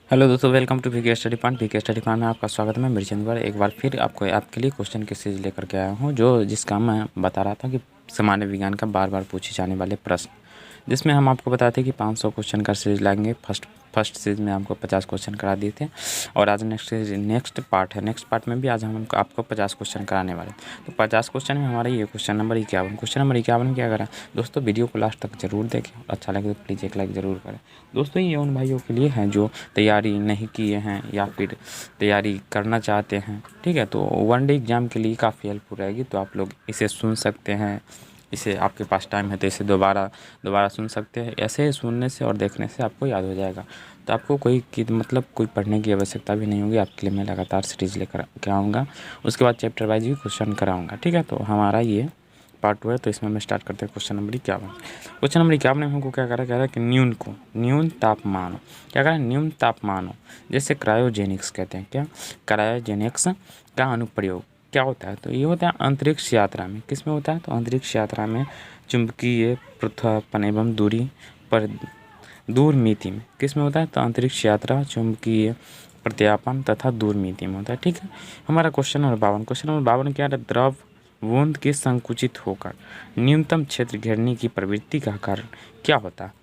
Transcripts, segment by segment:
Hello दोस्तों, welcome to VK study point में आपका स्वागत है। मैं मिर्चंद एक बार फिर आपके लिए क्वेश्चन की सीरीज लेकर के आया हूं, जिसका मैं बता रहा था कि सामान्य विज्ञान का बार बार पूछे जाने वाले प्रश्न, जिसमें हम आपको बताते कि 500 क्वेश्चन का सीरीज लाएंगे। फर्स्ट सीरीज में आपको 50 क्वेश्चन करा दिए थे और आज नेक्स्ट पार्ट में भी आज हम आपको 50 क्वेश्चन कराने वाले। तो 50 क्वेश्चन में हमारा ये क्वेश्चन नंबर 51 क्या करा दोस्तों, वीडियो को लास्ट तक जरूर देखें और अच्छा लगे तो प्लीज़ एक लाइक ज़रूर करें। दोस्तों, ये उन भाइयों के लिए हैं जो तैयारी नहीं किए हैं या फिर तैयारी करना चाहते हैं, ठीक है। तो वन डे एग्ज़ाम के लिए काफ़ी हेल्पफुल रहेगी, तो आप लोग इसे सुन सकते हैं। इसे आपके पास टाइम है तो इसे दोबारा सुन सकते हैं। ऐसे सुनने से और देखने से आपको याद हो जाएगा, तो आपको कोई पढ़ने की आवश्यकता भी नहीं होगी। आपके लिए मैं लगातार सीरीज लेकर के आऊँगा, उसके बाद चैप्टर वाइज भी क्वेश्चन कराऊँगा, ठीक है। तो हमारा ये पार्ट 2 है, तो इसमें हम स्टार्ट करते हैं। Question number 51। क्वेश्चन नंबर 51 में हमको क्या कह रहा है कि न्यून तापमान क्या कह रहा है, न्यून तापमान जैसे क्रायोजेनिक्स कहते हैं। क्या क्रायोजेनिक्स का अनुप्रयोग क्या होता है? तो ये होता है अंतरिक्ष यात्रा में। किस में होता है? तो अंतरिक्ष यात्रा में चुंबकीय पृथक्करण एवं दूरमिति में। किस में होता है? तो अंतरिक्ष यात्रा, चुंबकीय प्रत्यापन तथा दूरमिति में होता है, ठीक है। हमारा क्वेश्चन नंबर 52 क्या है? द्रव बूंद के संकुचित होकर न्यूनतम क्षेत्र घेरने की प्रवृत्ति का कारण क्या होता है?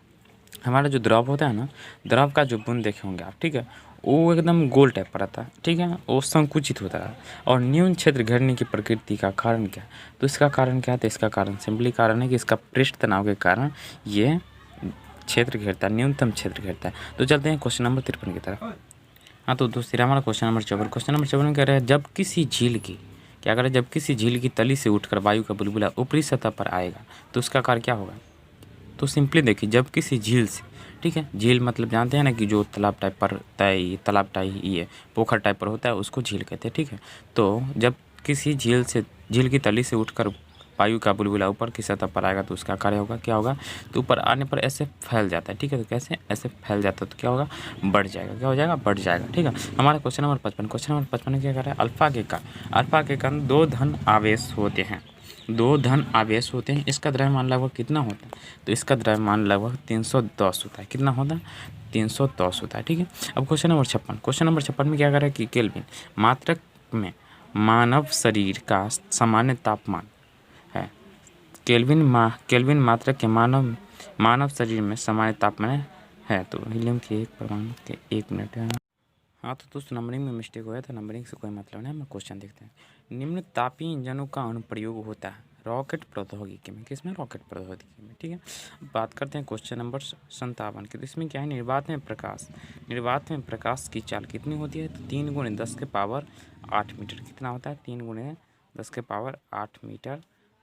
हमारा जो द्रव होता है ना, द्रव का जो बूंद देखे होंगे आप, ठीक है, वो एकदम गोल टाइप पर आता है, ठीक है, वो संकुचित होता है। और न्यून क्षेत्र घेरने की प्रकृति का कारण क्या है? तो इसका कारण क्या है? तो इसका कारण सिंपली कारण है कि इसका पृष्ठ तनाव के कारण ये क्षेत्र घेरता है, न्यूनतम क्षेत्र घेरता है। तो चलते हैं क्वेश्चन नंबर 53 की तरफ। हाँ, तो दोस्तों हमारा क्वेश्चन नंबर 54 में कह रहे हैं जब किसी झील की तली से उठकर वायु का बुलबुला ऊपरी सतह पर आएगा तो उसका कार्य क्या होगा? तो सिंपली देखिए, जब किसी झील से, ठीक है, झील मतलब जानते हैं ना कि जो तालाब टाइप ये पोखर टाइप पर होता है, उसको झील कहते हैं, ठीक है। तो जब किसी झील की तली से उठकर वायु का बुलबुला ऊपर की सतह पर आएगा तो उसका कार्य होगा क्या होगा? तो ऊपर आने पर ऐसे फैल जाता है, ठीक है। तो कैसे ऐसे फैल जाता है तो क्या होगा? बढ़ जाएगा। क्या हो जाएगा? बढ़ जाएगा, ठीक है। हमारा क्वेश्चन नंबर 55 क्या कर रहा है? अल्फा के कारण दो धन आवेश होते हैं। इसका द्रव्यमान लगभग कितना होता है? तो इसका द्रव्यमान लगभग 310 होता है। कितना होता है? 310 होता है, ठीक है। अब क्वेश्चन नंबर 56 में क्या कर रहा है कि केल्विन मात्रक में मानव शरीर का सामान्य तापमान है। केल्विन मात्रक के मानव शरीर में सामान्य तापमान है। तो हीलियम के एक परमाणु के 1 मिनट है। हाँ, तो दोस्तों नंबरिंग में मिस्टेक हुआ था, नंबरिंग से कोई मतलब नहीं। हम क्वेश्चन देखते हैं। निम्न तापीय इंजनों का अनुप्रयोग होता है रॉकेट प्रौद्योगिकी में। किसमें? रॉकेट प्रौद्योगिकी में, ठीक है। बात करते हैं क्वेश्चन नंबर 57 की। तो इसमें क्या है? निर्वात में प्रकाश की चाल कितनी होती है? तो 3 × 10⁸ मीटर। कितना होता है? 3 × 10⁸ मीटर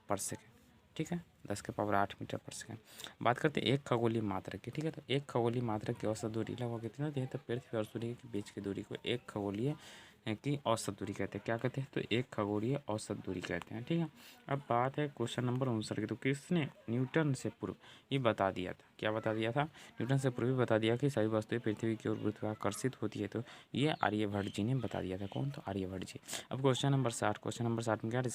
पर सेकेंड, ठीक है, 10⁸ मीटर पर सेकेंड। बात करते हैं एक खगोलीय मात्रक की, ठीक है। तो एक खगोलीय मात्रक की औसत दूरी लगभग कितनी होती है? तो पृथ्वी और सूर्य के बीच की दूरी को एक खगोलीय की औसत दूरी कहते हैं। क्या कहते हैं? तो एक खगोलीय औसत दूरी कहते हैं, ठीक है। अब बात है क्वेश्चन नंबर 59 की। तो किसने न्यूटन से पूर्व ये बता दिया था? क्या बता दिया था? न्यूटन से पूर्व बता दिया कि सभी वस्तुएं पृथ्वी की ओर गुरुत्वाकर्षित होती है। तो ये आर्यभट्ट जी ने बता दिया था। कौन? तो आर्यभट्ट जी। अब क्वेश्चन नंबर 60 में क्या है?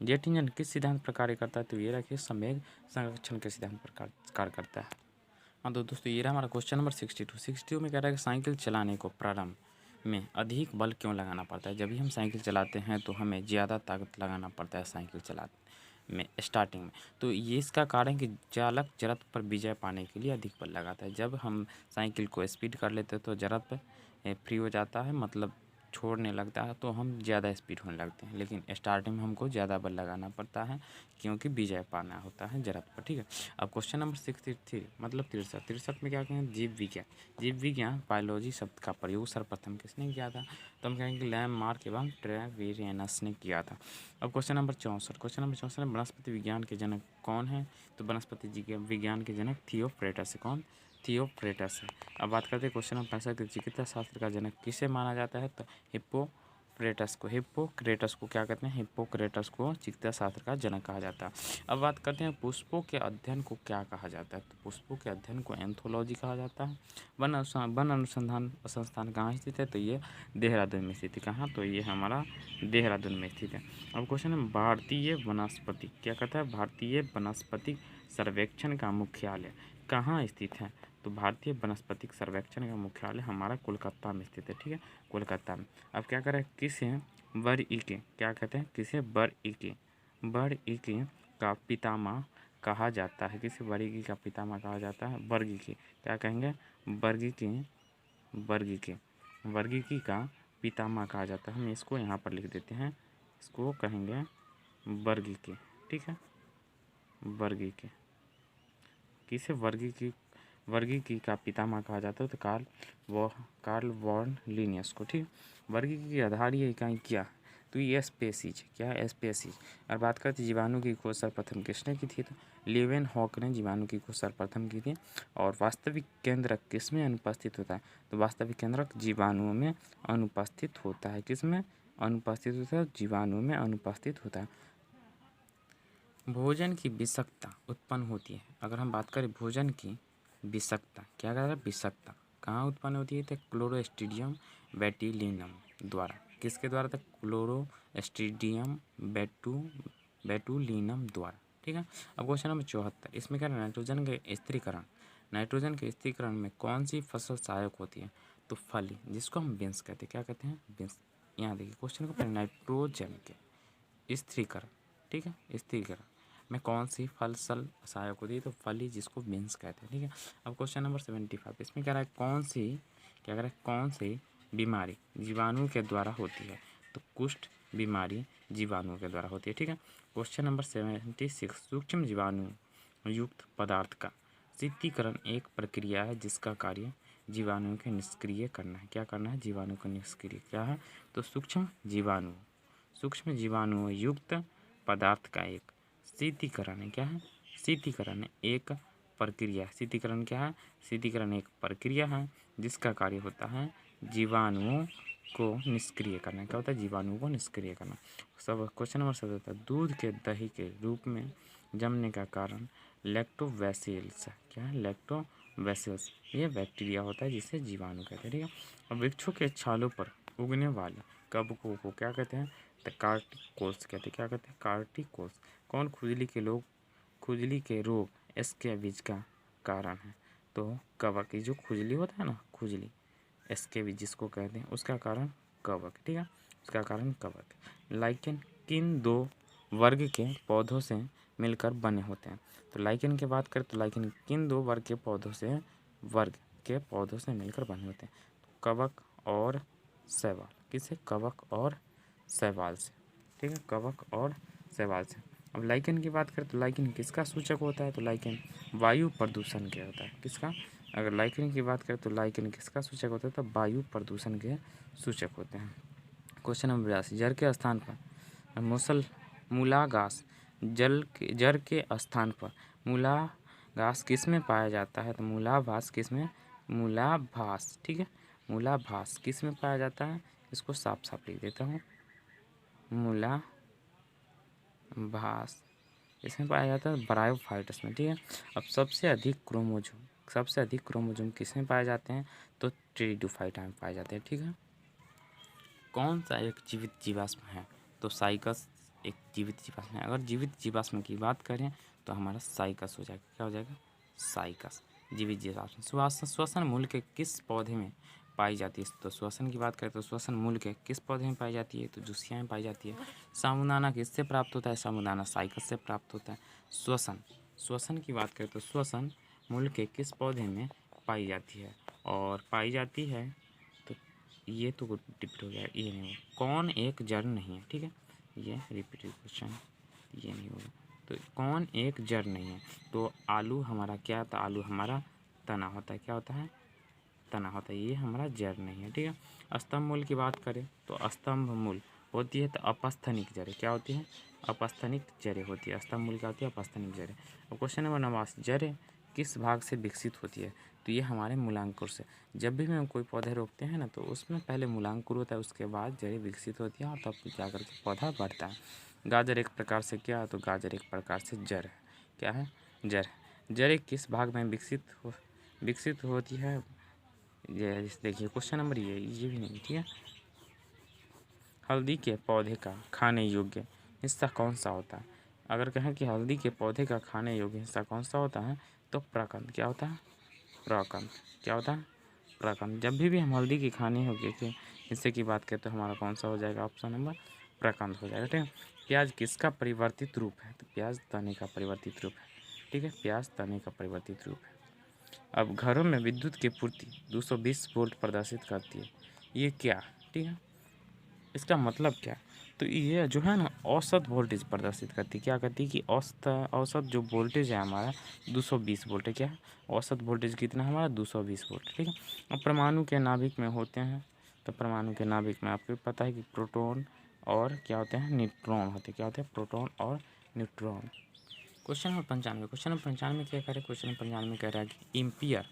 जेट इंजन किस सिद्धांत पर कार्य करता है? तो ये रखिए संवेग संरक्षण के सिद्धांत पर कार्य करता है। हाँ, तो दोस्तों ये रहा हमारा क्वेश्चन नंबर 62 में कह रहा है कि साइकिल चलाने को प्रारंभ में अधिक बल क्यों लगाना पड़ता है? जब भी हम साइकिल चलाते हैं तो हमें ज़्यादा ताकत लगाना पड़ता है साइकिल चलाने में स्टार्टिंग में। तो ये इसका कारण है कि चालक जड़त्व पर विजय पाने के लिए अधिक बल लगाता है। जब हम साइकिल को स्पीड कर लेते हैं तो जड़त्व फ्री हो जाता है, मतलब छोड़ने लगता है, तो हम ज़्यादा स्पीड होने लगते हैं। लेकिन स्टार्टिंग में हमको ज़्यादा बल लगाना पड़ता है क्योंकि विजय पाना होता है जड़त्व पर, ठीक है। अब क्वेश्चन नंबर 63 मतलब 63 में क्या कहें? जीव विज्ञान बायोलॉजी शब्द का प्रयोग सर्वप्रथम किसने किया था? तो हम कहेंगे लैंडमार्क एवं ट्रेवियनस ने किया था। अब क्वेश्चन नंबर 64 में वनस्पति विज्ञान के जनक कौन है? तो वनस्पति जी के विज्ञान के जनक थियोफ्रेटस है। कौन? थियोफ्रेटस है। अब बात करते हैं क्वेश्चन नंबर 65 चिकित्सा शास्त्र का जनक किसे माना जाता है? तो हिप्पोक्रेटस को क्या कहते हैं? हिप्पोक्रेटस को चिकित्सा शास्त्र का जनक कहा जाता है। अब बात करते हैं पुष्पों के अध्ययन को क्या कहा जाता है? तो पुष्पों के अध्ययन को एंथोलॉजी कहा जाता है। वन अनुसंधान संस्थान कहाँ स्थित है? तो ये देहरादून में स्थित है। कहाँ? तो ये हमारा देहरादून में स्थित है। अब क्वेश्चन है भारतीय वनस्पति, क्या कहता है? भारतीय वनस्पति सर्वेक्षण का मुख्यालय कहाँ स्थित है? तो भारतीय वनस्पतिक सर्वेक्षण का मुख्यालय हमारा कोलकाता में स्थित है। ठीक है, कोलकाता में। अब क्या करें? किसे बरईके, क्या कहते हैं? किसे बरईके का पितामह कहा जाता है? किसे बरईके का पितामह कहा जाता है? बरगीकी, क्या कहेंगे? बरगीकी का पितामह कहा जाता है। हम इसको यहाँ पर लिख देते हैं, इसको कहेंगे बरगीकी। ठीक है, बरगीकी। किसे वर्गीकी का पितामह कहा जाता है? तो कार्ल वॉन लिनियस को। ठीक, वर्गीकी की आधारीय इकाई क्या? तो ये स्पेसीज, क्या है? स्पेसीज। और बात करते जीवाणु की खोज सर्वप्रथम किसने की थी? तो लीवेनहॉक ने जीवाणु की खोज सर्वप्रथम की थी। और वास्तविक केंद्रक किसमें अनुपस्थित होता है? तो वास्तविक केंद्रक जीवाणुओं में अनुपस्थित होता है। किसमें अनुपस्थित होता है? जीवाणुओं में अनुपस्थित होता है। भोजन की विषाक्तता उत्पन्न होती है। अगर हम बात करें भोजन की विषाक्तता, क्या कहता है? विषाक्तता कहाँ उत्पन्न होती है? तो क्लोरोस्ट्रीडियम बेटिलिनम द्वारा। किसके द्वारा? था क्लोरोस्ट्रीडियम बेटुलिनम द्वारा। ठीक है। अब क्वेश्चन नंबर 74, इसमें क्या है? नाइट्रोजन के स्थिरीकरण। नाइट्रोजन के स्थिरीकरण में कौन सी फसल सहायक होती है? तो फली, जिसको हम बीन्स कहते हैं। क्या कहते हैं? बीन्स। यहाँ देखिए क्वेश्चन को, नाइट्रोजन के स्थिरीकरण, ठीक है, स्थिरीकरण में कौन सी फसल सहायक होती है? तो फली, जिसको बीन्स कहते हैं। ठीक है। अब क्वेश्चन नंबर 75, इसमें क्या रहा है? कौन सी बीमारी जीवाणु के द्वारा होती है? तो कुष्ठ बीमारी जीवाणु के द्वारा होती है। ठीक है। क्वेश्चन नंबर 76, सूक्ष्म जीवाणु युक्त पदार्थ का शीतलीकरण एक प्रक्रिया है जिसका कार्य जीवाणु के निष्क्रिय करना है। क्या करना है? जीवाणु को निष्क्रिय। क्या है? तो सूक्ष्म जीवाणु युक्त पदार्थ का एक शीतलीकरण है। क्या है? शीतलीकरण एक प्रक्रिया। शीतलीकरण क्या है? शीतलीकरण एक प्रक्रिया है जिसका कार्य होता है जीवाणुओं को निष्क्रिय करना। क्या होता है? जीवाणुओं को निष्क्रिय करना। सब क्वेश्चन नंबर 77, दूध के दही के रूप में जमने का कारण लैक्टोबैसिलस। क्या है? लैक्टोबैसिलस। ये बैक्टीरिया होता है जिसे जीवाणु कहते हैं। ठीक है। और वृक्षों के छालों पर उगने वाले कवकों को क्या कहते हैं? तो कार्टिकोल्स कहते हैं। क्या कहते हैं? कार्टिकोल्स। कौन खुजली के रोग स्कैबिज का कारण है? तो कवक। की जो खुजली होता है ना, खुजली, स्कैबिज जिसको कहते हैं, उसका कारण कवक। ठीक है, उसका कारण कवक। लाइकेन किन दो वर्ग के पौधों से मिलकर बने होते हैं? तो लाइकेन की बात करें तो लाइकेन किन दो वर्ग के पौधों से मिलकर बने होते हैं? तो कवक और शैवाल। किससे? कवक और शैवाल से। ठीक है, कवक और शैवाल से। अब लाइकेन की बात करें तो लाइकेन किसका सूचक होता है? तो लाइकेन वायु प्रदूषण के होता है। किसका? अगर लाइकेन की बात करें तो लाइकेन किसका सूचक होता है? तो वायु प्रदूषण के सूचक होते हैं। क्वेश्चन नंबर 82, जड़ के स्थान पर मूलाघास जड़ के स्थान पर मूलाघास किस में पाया जाता है? तो मूलाभास ठीक है, मूलाभास किस में पाया जाता है? इसको साफ साफ लिख देता हूँ, मूलाभास इसमें पाया जाता है ब्रायोफाइट्स में। ठीक है। अब सबसे अधिक क्रोमोजोम किस में पाए जाते हैं? तो टेरिडोफाइटा में पाए जाते हैं। ठीक है। कौन सा एक जीवित जीवाश्म है? तो साइकस एक जीवित जीवाश्म है। अगर जीवित जीवाश्म की बात करें तो हमारा साइकस हो जाएगा। क्या हो जाएगा? साइकस, जीवित जीवाश्म। श्वसन मूल के किस पौधे में पाई जाती है? तो श्वसन की बात करें तो श्वसन मूल के किस पौधे में पाई जाती है? तो जुसिया में पाई जाती है। साबूदाना किससे प्राप्त होता है? साबूदाना साइकस से प्राप्त होता है। श्वसन की बात करें तो श्वसन मूल के किस पौधे में पाई जाती है? और पाई जाती है तो ये तो रिपीट हो गया, ये नहीं होगा। कौन एक जड़ नहीं है? ठीक है, ये रिपीटेड क्वेश्चन, ये नहीं होगा। तो कौन एक जड़ नहीं है? तो आलू हमारा क्या होता है? आलू हमारा तना होता है। क्या होता है? तना होता है। ये हमारा जड़ नहीं है। ठीक है। स्तंभ मूल की बात करें तो स्तंभ मूल होती है तो अपस्थनिक जड़ें। क्या होती है? अपस्थनिक जड़ें होती है। स्तंभ मूल क्या होती है? अपस्थनिक जड़ें। अब क्वेश्चन नंबर 89, जड़ें किस भाग से विकसित होती है? तो ये हमारे मूलांकुर से। जब भी हम कोई पौधे रोपते हैं ना तो उसमें पहले मूलांकुर होता है, उसके बाद जड़ें विकसित होती हैं और तब जा कर के पौधा बढ़ता है। गाजर एक प्रकार से क्या है? तो गाजर एक प्रकार से जड़ है। क्या है? जड़ है। जड़ें किस भाग में विकसित होती है? ये देखिए क्वेश्चन नंबर ये भी नहीं, ठीक है। हल्दी के पौधे का खाने योग्य हिस्सा कौन सा होता है? अगर कहें कि हल्दी के पौधे का खाने योग्य हिस्सा कौन सा होता है तो प्रकंद। क्या होता है? प्रकंद। क्या होता है? प्रकंद। जब भी हम हल्दी की खाने योग्य के हिस्से की बात करें तो हमारा कौन सा हो जाएगा? ऑप्शन नंबर प्रकंद हो जाएगा, ठीक है। प्याज किसका परिवर्तित रूप है? तो प्याज तने का परिवर्तित रूप है, ठीक है। प्याज तने का परिवर्तित रूप है। अब घरों में विद्युत की पूर्ति 220 वोल्ट प्रदर्शित करती है, ये क्या? ठीक है, इसका मतलब क्या? तो ये जो है ना औसत वोल्टेज प्रदर्शित करती है। क्या करती है कि औसत जो वोल्टेज है हमारा 220 वोल्ट है। क्या है? औसत वोल्टेज कितना है हमारा? 220 वोल्ट, ठीक है। अब परमाणु के नाभिक में होते हैं, तो परमाणु के नाभिक में आपको पता है कि प्रोटॉन और क्या होते हैं? न्यूट्रॉन होते हैं। क्या होते हैं? प्रोटॉन और neutron. Question number 95। Question number 95 क्या कह रहे हैं? क्वेश्चन नंबर 95 कह रहा है कि एम्पियर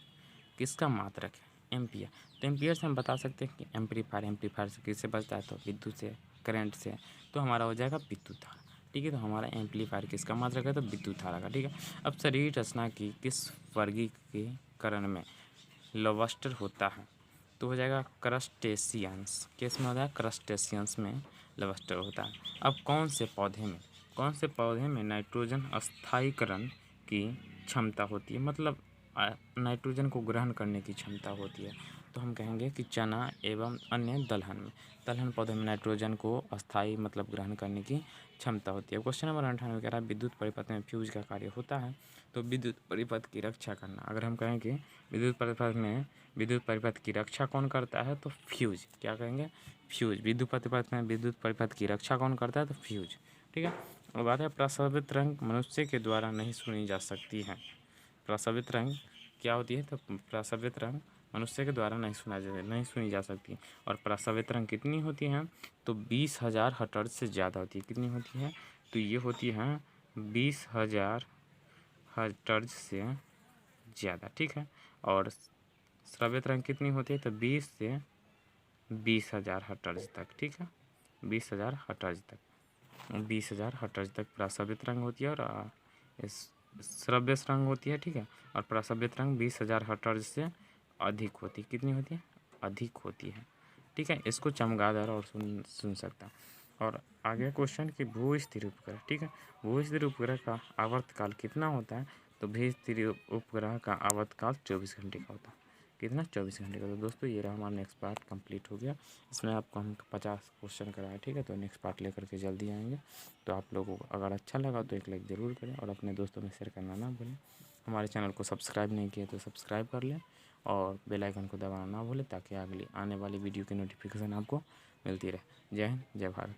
किसका मात्रक है? एम्पियर। तो एम्पियर से हम बता सकते हैं कि एम्पलीफायर से किससे बचता है? तो विद्युत से, करंट से। तो हमारा हो जाएगा विद्युत धारा, ठीक है। तो हमारा एम्पलीफायर किसका मात्रक है? तो विद्युत धारा का, ठीक है। अब शरीर रचना की किस वर्गीकरण में लॉबस्टर होता है? तो हो जाएगा क्रस्टेशियंस। किस में होता है? क्रस्टेशियंस में लॉबस्टर होता है। अब कौन से पौधे में नाइट्रोजन स्थायीकरण की क्षमता होती है? मतलब नाइट्रोजन को ग्रहण करने की क्षमता होती है। तो हम कहेंगे कि चना एवं अन्य दलहन पौधे में नाइट्रोजन को अस्थायी मतलब ग्रहण करने की क्षमता होती है। क्वेश्चन नंबर 98 कह रहा है विद्युत परिपथ में फ्यूज का कार्य होता है? तो विद्युत परिपथ की रक्षा करना। अगर हम कहें कि विद्युत परिपथ की रक्षा कौन करता है? तो फ्यूज। क्या कहेंगे? फ्यूज। विद्युत परिपथ की रक्षा कौन करता है? तो फ्यूज, ठीक है। अब बात है प्रस्रवित रंग मनुष्य के द्वारा नहीं सुनी जा सकती है। प्रस्रवित रंग क्या होती है? तो प्रस्रवित रंग मनुष्य के द्वारा नहीं सुनी जा सकती। और प्रस्रवित रंग कितनी होती हैं? तो 20,000 हर्ट्ज से ज़्यादा होती है। कितनी होती है? तो ये होती हैं 20,000 हर्ट्ज से ज़्यादा, ठीक है। और श्रव्यत रंग कितनी होती है? तो 20 से 20,000 हर्ट्ज तक, ठीक है। 20,000 हर्ट्ज तक, 20,000 हर्ट्ज तक प्रस्रवित रंग होती है और इस श्रव्य रंग होती है, ठीक है। और प्रस्रवित रंग 20,000 हर्ट्ज से अधिक होती है। कितनी होती है? अधिक होती है, ठीक है। इसको चमगादड़ और सुन सकता। और आगे क्वेश्चन कि भू स्थिर उपग्रह, ठीक है। भू स्थिर उपग्रह का आवर्तकाल कितना होता है? तो भू स्थिर उपग्रह का आवर्तकाल 24 घंटे का होता है। कितना? 24 घंटे का। तो दोस्तों ये रहा हमारा नेक्स्ट पार्ट कंप्लीट हो गया। इसमें आपको हम 50 क्वेश्चन कराए, ठीक है। तो नेक्स्ट पार्ट लेकर के जल्दी आएंगे। तो आप लोगों को अगर अच्छा लगा तो एक लाइक ज़रूर करें और अपने दोस्तों में शेयर करना ना भूलें। हमारे चैनल को सब्सक्राइब नहीं किया तो सब्सक्राइब कर लें और बेल आइकन को दबाना ना भूलें ताकि अगली आने वाली वीडियो की नोटिफिकेशन आपको मिलती रहे। जय हिंद, जय भारत।